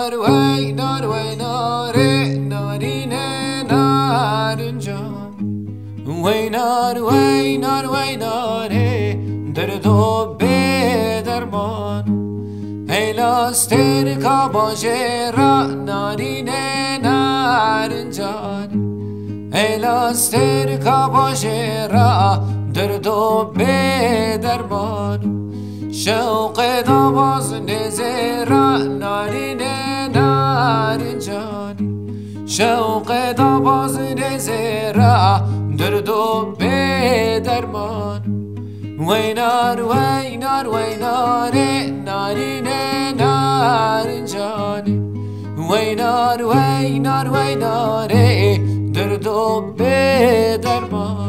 nar vay nare narînê narincan vay nar nare derdo be derman Eylaster kabajera narînê narincan Eylaster kabajera derdo be derman شوق دواز نزرا نارینه نارنجان شوق دواز نزرا دردو به درمان وینار نارینه نارنجان وینار دردو به درمان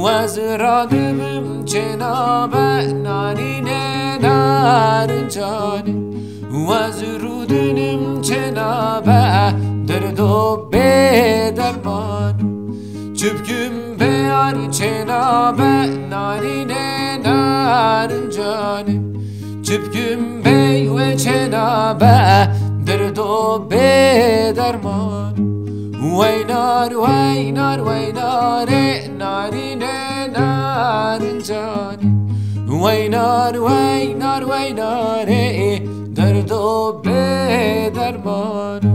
وزرادم جناب نارینه نارنجان وزرودنم جناب دردو به درمان چپکم بیار جناب نارینه نارنجان چپکم بیو جناب دردو به درمان وینار نارینه نارنجان وینار دردو به درمان